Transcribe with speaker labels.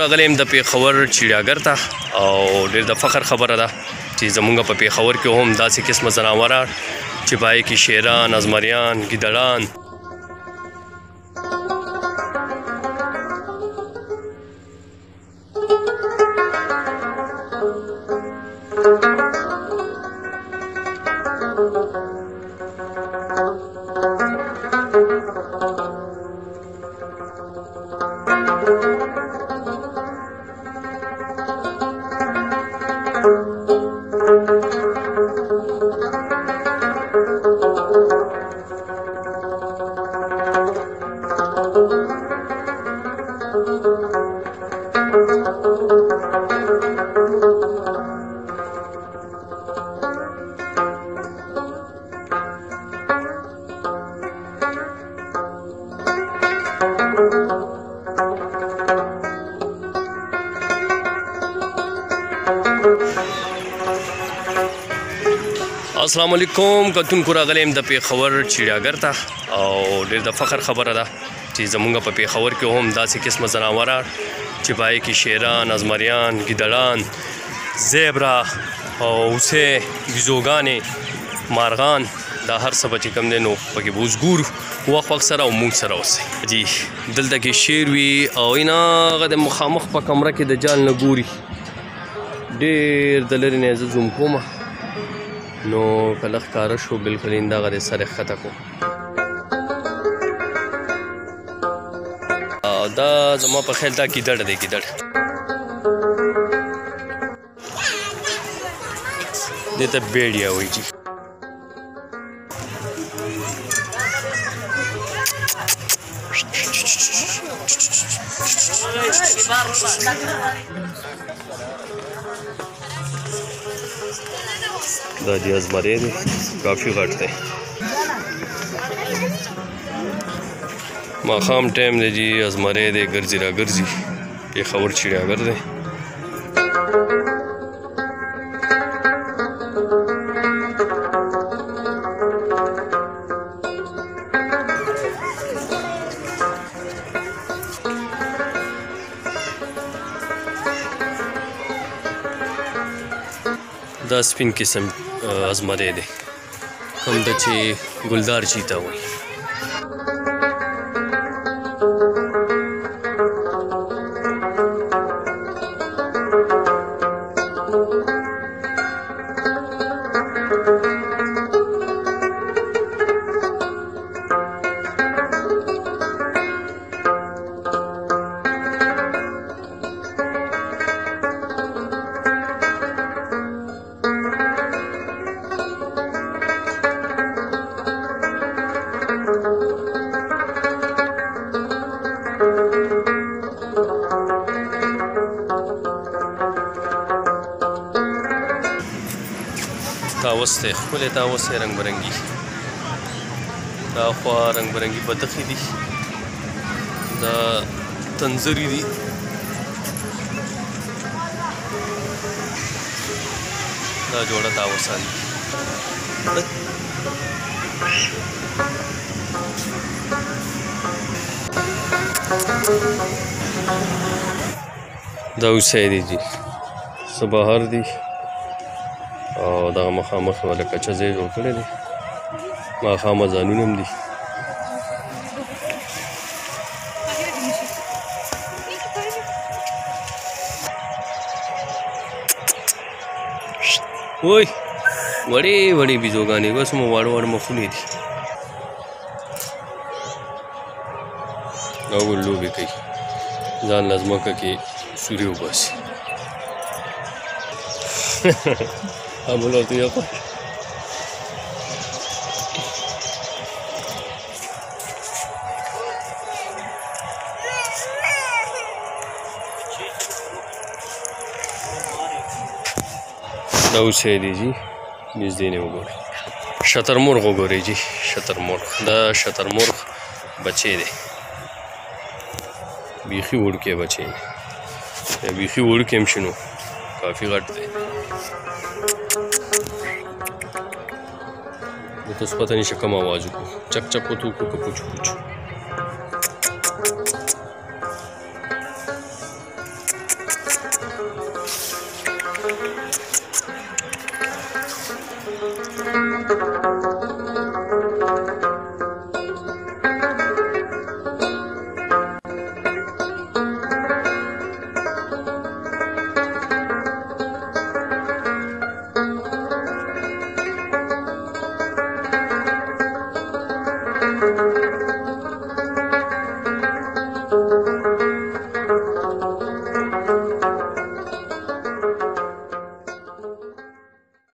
Speaker 1: راغلی یم د پېښور چړیاګر ته او ډېر د فخر خبره ده چې زمونږ په پېښور کې هم داسې قسمه ځناوره چې په هغې کې شیران، ازمریان، ګیدړان السلام علیکم کتونکو راغلی یم د پېښور چړیاګر ته او ډېر د فخر خبره ده چې زمونږ په پېښور کې هم داسې قسمه ځناوره چې په هغې کې شیران، ازمریان، ګیدړان، زیبرا، هوسۍ، بیزوګانې، مارغان دا هر څه به چې کوم دی نو پکې به اوس ګورو وخت وخت سره او موږ سره اوسئ جي دلته کې شیر وي او این هغه د مخامخ په کمره کې د جال نه ګوري ډېر د لرې نه یې زه زوم کومه نو کله ښکاره شو بلکل این دغه د سر یې ښکته کړو دا زما په خیال دا ګیدړ دی ګیدړ دې ته بیړیا وایي جي دا جی ازمری دی کافی غټ دی ماښام ټایم دی جی ازمری دی ګرځي را ګرځي پېښور چړیاګر دی دا سپین قسم ازمری دی کوم ده چې ګلدار چیتا وایي تاوس دی ښکلی تاوس دی رنګ برنګي دا خوا رنګ برنګي بطخې دي دا تنظري دي دا جوړه تاوسان دي دا اوسۍ دي جي څه بهر دي او دغه مخامخ یې لکه کچه ځای جوړ کړی دی ماښام اذانونه هم دي وای وړې وړې بیزوګانې بس مو واړه واړه مخونه دي دا ګل لوبې کوي ځان له ځمکه کې سوري وباسي عملو ته یې خوښ دا اوسۍ دی جي نږدې نه وګورئ شترمرغ وګورئ جي شترمرغ دا شترمرغ بچی دی بیخي وړوکی بچی دی بیخي وړوکی هم شي نو کافي غټ دی تاسو پته نشي کوم आवाज وکړو چک چک وته وکړو که پوچو پوچو